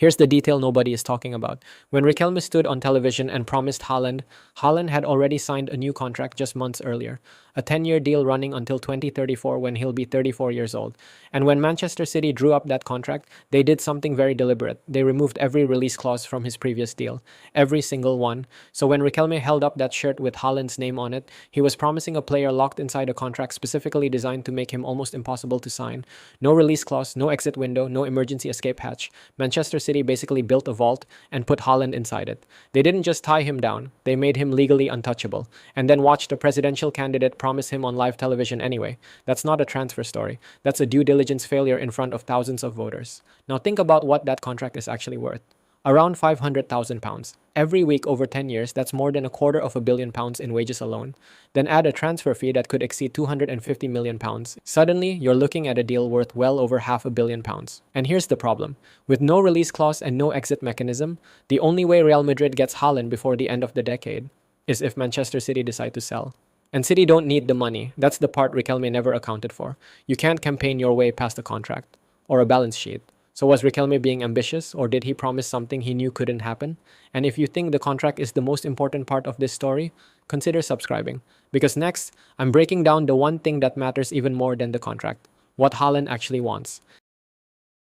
Here's the detail nobody is talking about. When Riquelme stood on television and promised Haaland, Haaland had already signed a new contract just months earlier, a 10-year deal running until 2034 when he'll be 34 years old. And when Manchester City drew up that contract, they did something very deliberate. They removed every release clause from his previous deal, every single one. So when Riquelme held up that shirt with Haaland's name on it, he was promising a player locked inside a contract specifically designed to make him almost impossible to sign. No release clause, no exit window, no emergency escape hatch. Manchester City basically built a vault and put Haaland inside it. They didn't just tie him down, they made him legally untouchable, and then watched a presidential candidate promise him on live television anyway. That's not a transfer story. That's a due diligence failure in front of thousands of voters. Now think about what that contract is actually worth. Around £500,000. Every week over 10 years, that's more than £250 million in wages alone. Then add a transfer fee that could exceed £250 million. Suddenly, you're looking at a deal worth well over £500 million. And here's the problem. With no release clause and no exit mechanism, the only way Real Madrid gets Haaland before the end of the decade is if Manchester City decide to sell. And City don't need the money. That's the part Riquelme never accounted for. You can't campaign your way past a contract or a balance sheet. So was Riquelme being ambitious, or did he promise something he knew couldn't happen? And if you think the contract is the most important part of this story, consider subscribing. Because next, I'm breaking down the one thing that matters even more than the contract. What Haaland actually wants.